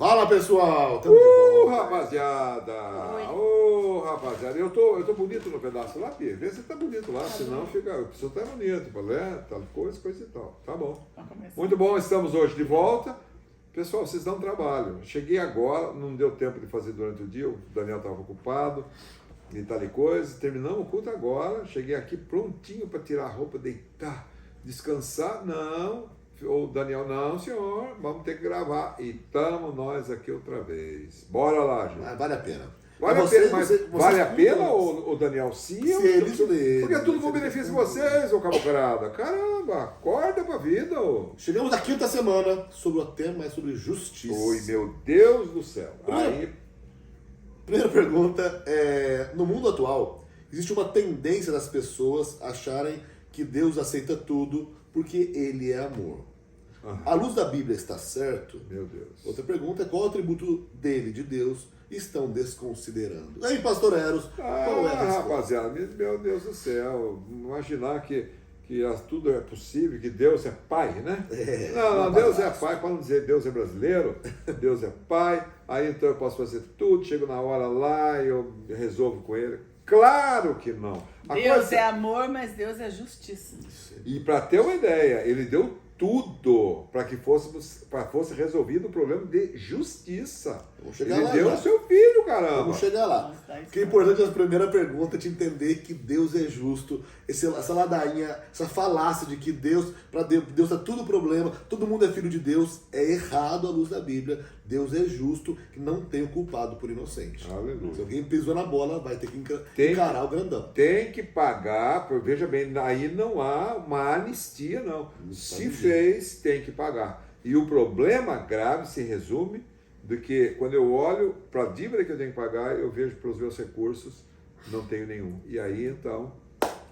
Fala, pessoal! Tamo de volta. Rapaziada! Rapaziada, eu tô bonito no pedaço lá, Pia. Vê se tá bonito lá, senão fica. O pessoal tá bonito, tal coisa e tal. Tá bom. Muito bom, estamos hoje de volta. Pessoal, vocês dão trabalho. Cheguei agora, não deu tempo de fazer durante o dia, o Daniel estava ocupado e tal e coisa. Terminamos o culto agora. Cheguei aqui prontinho para tirar a roupa, deitar, descansar. Não. O Daniel, não, senhor, vamos ter que gravar. E estamos nós aqui outra vez. Bora lá, gente. Vale a pena. Vale a pena, mas vale a pena, o Daniel? Sim, porque é tudo com benefício de vocês, ô camarada. Caramba, acorda pra vida, ô. Chegamos na quinta semana sobre o tema, é sobre justiça. Oi, meu Deus do céu. Primeira pergunta é, no mundo atual, existe uma tendência das pessoas acharem que Deus aceita tudo porque Ele é amor. À luz da Bíblia está certo? Meu Deus. Outra pergunta é qual atributo dele, de Deus, estão desconsiderando? E aí, pastor Eros, qual é a resposta? Rapaziada, meu Deus do céu, imaginar que tudo é possível, que Deus é pai, né? Não, Deus é pai, para não dizer Deus é brasileiro, Deus é pai, aí então eu posso fazer tudo, chego na hora lá e eu resolvo com ele. Claro que não. Deus é amor, mas Deus é justiça. E para ter uma ideia, ele deu tudo para que fosse resolvido o problema de justiça. Ele deu o seu filho, caramba. Vamos chegar lá. O que é importante na primeira pergunta é te entender que Deus é justo. Essa ladainha, essa falácia de que Deus tá tudo problema, todo mundo é filho de Deus, é errado à luz da Bíblia. Deus é justo, que não tem o culpado por inocente. Aleluia. Se alguém pisou na bola, vai ter que encarar o grandão. Tem que pagar, veja bem, aí não há uma anistia, não. Se fez, tem que pagar. E o problema grave se resume de que quando eu olho para a dívida que eu tenho que pagar, eu vejo para os meus recursos, não tenho nenhum. E aí, então,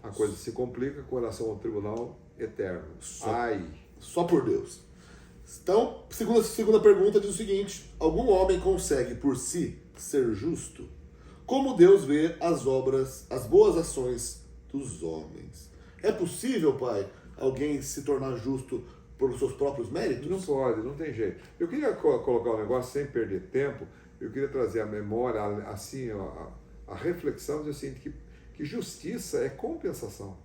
a coisa se complica com relação ao tribunal eterno. Só por Deus. Então, segunda pergunta diz o seguinte: algum homem consegue por si ser justo? Como Deus vê as boas ações dos homens? É possível, Pai, alguém se tornar justo por seus próprios méritos? Não pode, não tem jeito. Eu queria colocar um negócio sem perder tempo, eu queria trazer à memória, assim, a reflexão de assim, que justiça é compensação.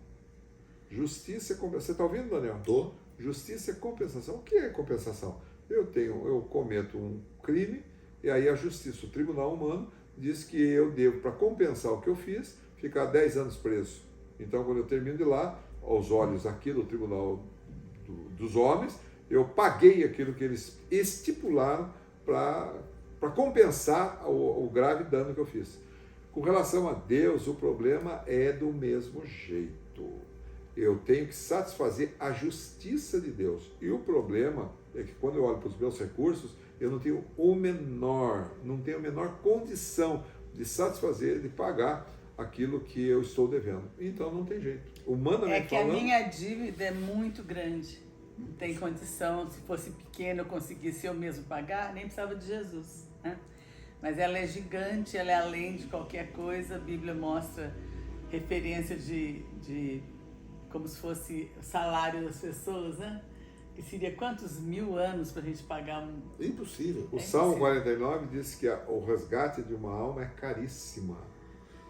Justiça é compensação. Você está ouvindo, Daniel? Tô. Justiça é compensação. O que é compensação? Eu cometo um crime e aí a justiça, o tribunal humano, diz que eu devo, para compensar o que eu fiz, ficar 10 anos preso. Então, quando eu termino de lá, aos olhos aqui do tribunal dos homens, eu paguei aquilo que eles estipularam para compensar o grave dano que eu fiz. Com relação a Deus, o problema é do mesmo jeito. Eu tenho que satisfazer a justiça de Deus. E o problema é que quando eu olho para os meus recursos, eu não tenho a menor condição de satisfazer, de pagar aquilo que eu estou devendo. Então não tem jeito. Humanamente falando, a minha dívida é muito grande. Não tem condição, se fosse pequeno eu conseguisse eu mesmo pagar, nem precisava de Jesus, né? Mas ela é gigante, ela é além de qualquer coisa. A Bíblia mostra referência de como se fosse o salário das pessoas, né? Que seria quantos 1000 anos para a gente pagar um... É impossível. O Salmo 49 diz que o resgate de uma alma é caríssima.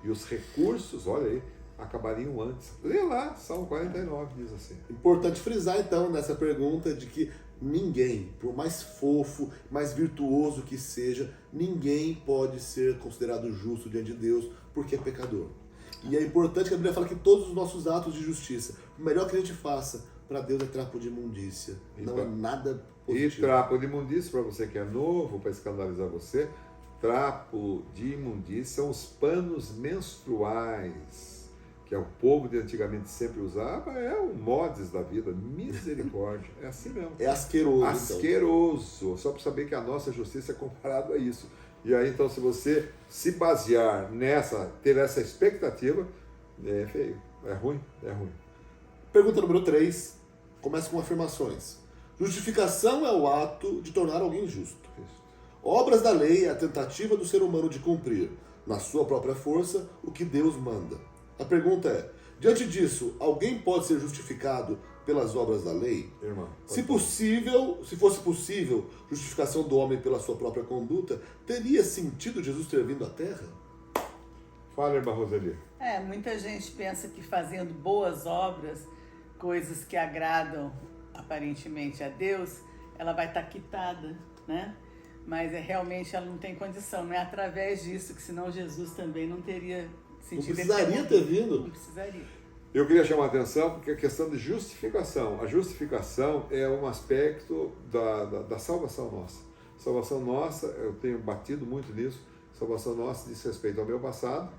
E os recursos, olha aí, acabariam antes. Lê lá, Salmo 49 diz assim. Importante frisar, então, nessa pergunta de que ninguém, por mais fofo, mais virtuoso que seja, ninguém pode ser considerado justo diante de Deus porque é pecador. E é importante que a Bíblia fala que todos os nossos atos de justiça, o melhor que a gente faça para Deus é trapo de imundícia. Não é nada positivo. E trapo de imundícia, para você que é novo, para escandalizar você, trapo de imundícia são os panos menstruais, que é o povo de antigamente sempre usava, é o mods da vida, misericórdia, é assim mesmo. É asqueroso. Asqueroso, então. Só para saber que a nossa justiça é comparada a isso. E aí, então, se você se basear ter essa expectativa, é feio, é ruim. Pergunta número 3, começa com afirmações. Justificação é o ato de tornar alguém justo. Isso. Obras da lei é a tentativa do ser humano de cumprir, na sua própria força, o que Deus manda. A pergunta é, diante disso, alguém pode ser justificado pelas obras da lei? Irmão, Se fosse possível, justificação do homem pela sua própria conduta, teria sentido Jesus ter vindo à Terra? fala, irmã Roseli. Muita gente pensa que fazendo boas obras, coisas que agradam aparentemente a Deus, ela vai estar quitada, né? Mas realmente ela não tem condição, não é através disso, que senão Jesus também não teria sentido. Não precisaria ter vindo. Não precisaria. Eu queria chamar a atenção porque a questão de justificação. A justificação é um aspecto da salvação nossa. Salvação nossa, eu tenho batido muito nisso, salvação nossa diz respeito ao meu passado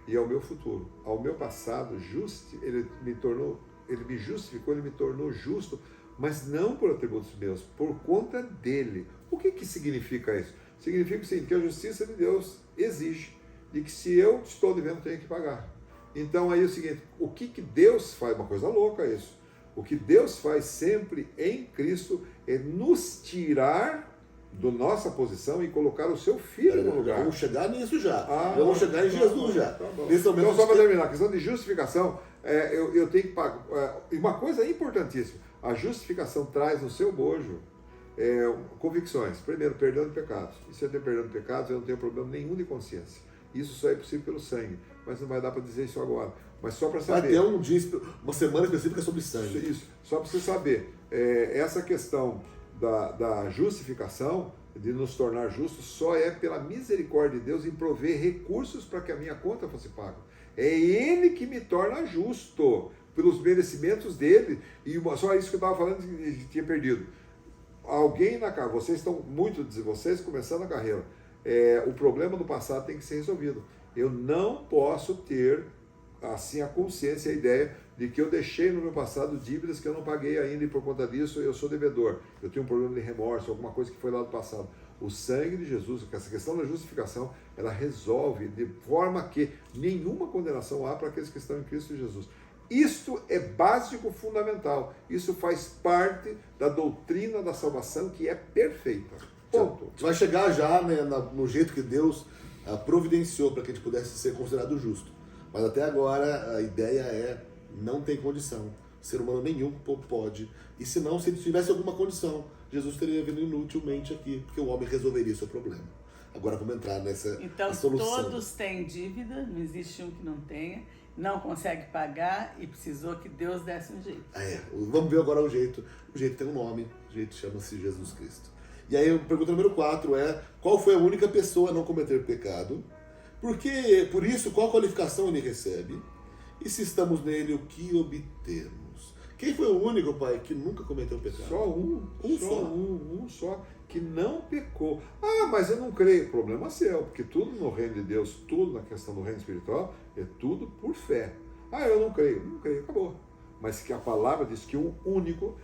e ao meu futuro. Ao meu passado, ele me justificou, ele me tornou justo, mas não por atributos meus, por conta dele. O que significa isso? Significa o seguinte, que a justiça de Deus exige de que se eu estou devendo, tenho que pagar. Então aí é o seguinte, o que Deus faz? Uma coisa louca isso. O que Deus faz sempre em Cristo é nos tirar da nossa posição e colocar o seu Filho no lugar. Vamos chegar nisso já. Vamos chegar em Jesus já. Tá bom. Nesse momento, Então, só para terminar, a questão de justificação, eu tenho que pagar. Uma coisa importantíssima, a justificação traz no seu bojo convicções. Primeiro, perdão de pecados. E se eu tenho perdão de pecados, eu não tenho problema nenhum de consciência. Isso só é possível pelo sangue. Mas não vai dar para dizer isso agora. Mas só para saber. Vai ter um dia, uma semana específica sobre sangue. Isso, só para você saber. Essa questão da justificação, de nos tornar justos, só é pela misericórdia de Deus em prover recursos para que a minha conta fosse paga. É Ele que me torna justo, pelos merecimentos dele. E só isso que eu estava falando que tinha perdido. Alguém na carreira, muitos de vocês começando a carreira, o problema do passado tem que ser resolvido. Eu não posso ter assim a consciência, a ideia de que eu deixei no meu passado dívidas que eu não paguei ainda e por conta disso eu sou devedor. Eu tenho um problema de remorso, alguma coisa que foi lá do passado. O sangue de Jesus, essa questão da justificação, ela resolve de forma que nenhuma condenação há para aqueles que estão em Cristo Jesus. Isto é básico, fundamental. Isso faz parte da doutrina da salvação que é perfeita. Ponto. Vai chegar já, né, no jeito que Deus providenciou para que a gente pudesse ser considerado justo. Mas até agora a ideia não tem condição. Ser humano nenhum pode. E se ele tivesse alguma condição, Jesus teria vindo inutilmente aqui, porque o homem resolveria o seu problema. Agora vamos entrar nessa solução. Então todos têm dívida, não existe um que não tenha, não consegue pagar e precisou que Deus desse um jeito. Vamos ver agora o jeito. O jeito tem um nome, o jeito chama-se Jesus Cristo. E aí a pergunta número 4 qual foi a única pessoa a não cometer pecado? Por isso, qual qualificação ele recebe? E se estamos nele, o que obtemos? Quem foi o único, pai, que nunca cometeu pecado? Só um só, que não pecou. Mas eu não creio. Problema seu, porque tudo no reino de Deus, tudo na questão do reino espiritual, é tudo por fé. Eu não creio, acabou. Mas que a palavra diz que o único,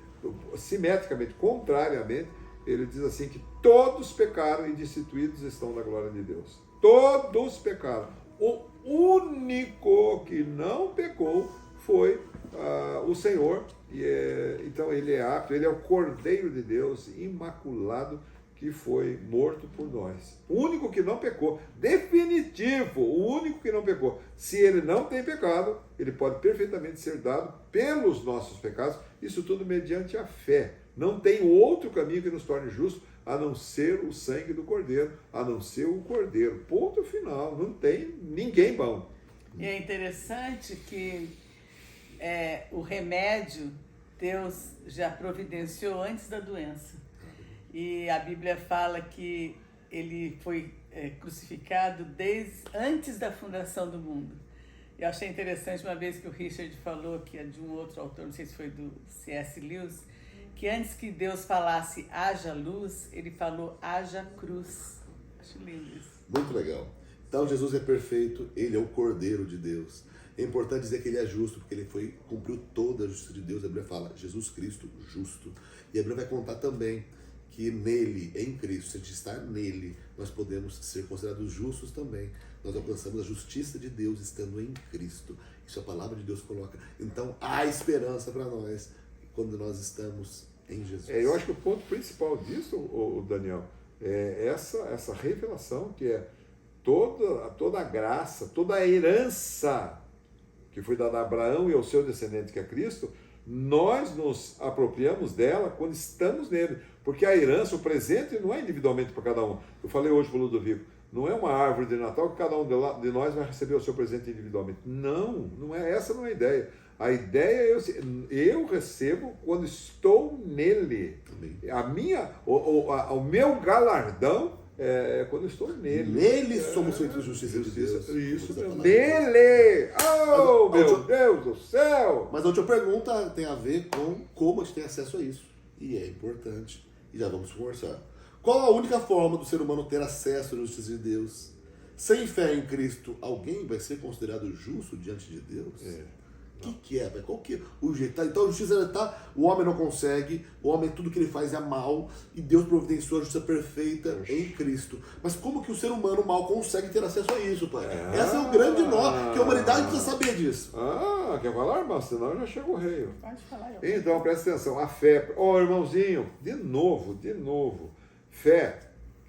simetricamente, contrariamente, ele diz assim que todos pecaram e destituídos estão da glória de Deus. Todos pecaram. O único que não pecou foi o Senhor. Então ele é apto, ele é o Cordeiro de Deus, imaculado, que foi morto por nós. O único que não pecou, definitivo, o único que não pecou. Se ele não tem pecado, ele pode perfeitamente ser dado pelos nossos pecados, isso tudo mediante a fé. Não tem outro caminho que nos torne justos, a não ser o sangue do Cordeiro, a não ser o Cordeiro. Ponto final, não tem ninguém bom. E é interessante que o remédio Deus já providenciou antes da doença. E a Bíblia fala que ele foi crucificado antes da fundação do mundo. Eu achei interessante uma vez que o Richard falou, que é de um outro autor, não sei se foi do C.S. Lewis, que antes que Deus falasse haja luz, ele falou haja cruz. Acho lindo isso. Muito legal. Então Jesus é perfeito, ele é o Cordeiro de Deus. É importante dizer que ele é justo, porque ele cumpriu toda a justiça de Deus. A Bíblia fala Jesus Cristo, justo. E a Bíblia vai contar também que nele, em Cristo, se a gente está nele, nós podemos ser considerados justos também. Nós alcançamos a justiça de Deus estando em Cristo. Isso a palavra de Deus coloca. Então há esperança para nós quando nós estamos em Jesus. Eu acho que o ponto principal disso, Daniel, é essa revelação que é toda a graça, toda a herança que foi dada a Abraão e ao seu descendente, que é Cristo, Nós nos apropriamos dela quando estamos nele. Porque a herança, o presente, não é individualmente para cada um. Eu falei hoje para o Ludovico, não é uma árvore de Natal que cada um de nós vai receber o seu presente individualmente. Não é, essa não é a ideia. A ideia é eu recebo quando estou nele. O meu galardão é quando estou nele. Nele somos feitos justiça de Deus. Isso mesmo. Nele! Oh, meu Deus do céu! Mas a última pergunta tem a ver com como a gente tem acesso a isso. E é importante. E já vamos conversar. Qual a única forma do ser humano ter acesso à justiça de Deus? Sem fé em Cristo, alguém vai ser considerado justo diante de Deus? O que é? Qual que é o jeito? Então a justiça está, o homem não consegue, o homem tudo que ele faz é mal, e Deus providenciou a justiça perfeita em Cristo. Mas como que o ser humano mal consegue ter acesso a isso, pai? Esse é o grande nó, que a humanidade precisa saber disso. Quer falar, irmão? Senão já chega o rei. Pode falar. Então, presta atenção, a fé. Irmãozinho, de novo. Fé,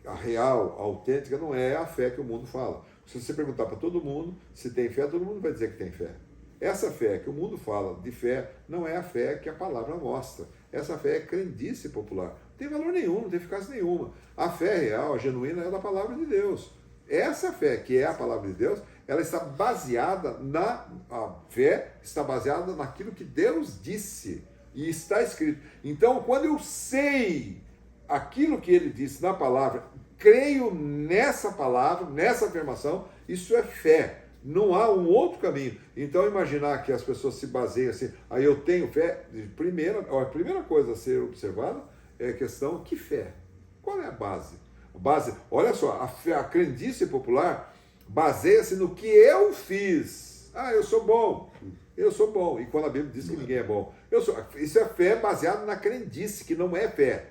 a real, a autêntica, não é a fé que o mundo fala. Se você perguntar para todo mundo se tem fé, todo mundo vai dizer que tem fé. Essa fé que o mundo fala de fé não é a fé que a palavra mostra. Essa fé é crendice popular. Não tem valor nenhum, não tem eficácia nenhuma. A fé real, a genuína, é da palavra de Deus. Essa fé, que é a palavra de Deus, ela está baseada a fé está baseada naquilo que Deus disse e está escrito. Então, quando eu sei aquilo que ele disse na palavra, creio nessa palavra, nessa afirmação, isso é fé. Não há um outro caminho. Então, imaginar que as pessoas se baseiam assim, aí eu tenho fé, a primeira coisa a ser observada é a questão, que fé? Qual é a base? Olha só, a crendice popular baseia-se no que eu fiz. Eu sou bom. E quando a Bíblia diz que ninguém é bom. Isso é fé baseada na crendice, que não é fé.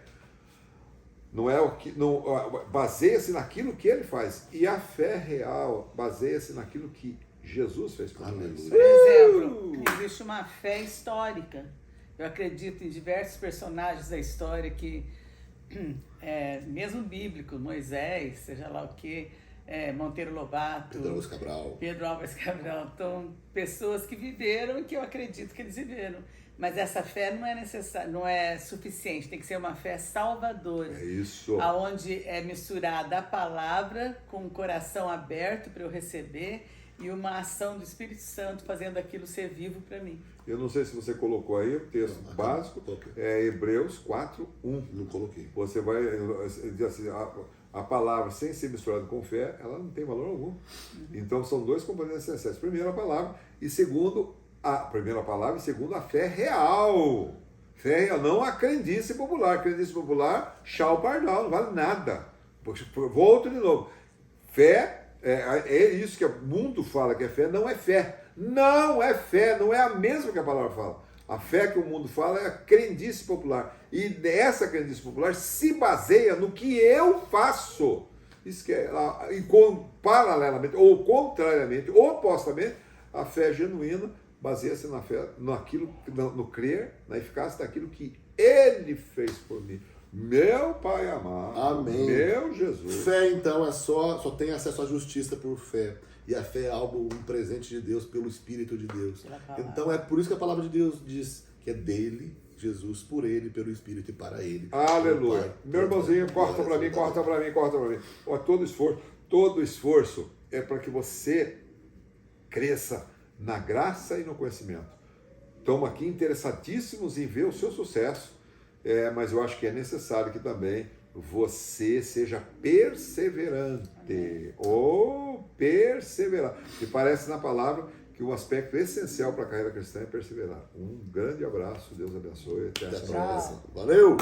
Baseia-se naquilo que ele faz. E a fé real baseia-se naquilo que Jesus fez por nós. Por exemplo, existe uma fé histórica. Eu acredito em diversos personagens da história que, mesmo bíblico, Moisés, seja lá o que, Monteiro Lobato, Pedro Álvares Cabral, então, pessoas que viveram e que eu acredito que eles viveram. Mas essa fé não é necessária, não é suficiente, tem que ser uma fé salvadora. É isso. Onde é misturada a palavra com o coração aberto para eu receber e uma ação do Espírito Santo fazendo aquilo ser vivo para mim. Eu não sei se você colocou aí o texto básico, é Hebreus 4:1. Não coloquei. Você vai dizer assim, a palavra sem ser misturada com fé, ela não tem valor algum. Então são dois componentes essenciais. Primeiro a palavra e segundo a fé real. Fé real, não a crendice popular. Crendice popular, chau pardal, não vale nada. Volto de novo. Fé, é isso que o mundo fala que é fé, não é fé. Não é fé, não é a mesma que a palavra fala. A fé que o mundo fala é a crendice popular. E essa crendice popular se baseia no que eu faço. Isso que paralelamente, ou contrariamente, opostamente, a fé genuína baseia-se na fé, no crer, na eficácia daquilo que ele fez por mim. Meu Pai amado. Amém. Meu Jesus. Fé, então, só tem acesso à justiça por fé. E a fé é um presente de Deus pelo Espírito de Deus. Então é por isso que a palavra de Deus diz que é dele, Jesus, por ele, pelo Espírito e para ele. Aleluia. Meu irmãozinho, corta para mim. Todo esforço é para que você cresça na graça e no conhecimento. Estamos aqui interessadíssimos em ver o seu sucesso, mas eu acho que é necessário que também você seja perseverante. Perseverar. E parece na palavra que um aspecto essencial para a carreira cristã é perseverar. Um grande abraço, Deus abençoe. Até a próxima. Valeu!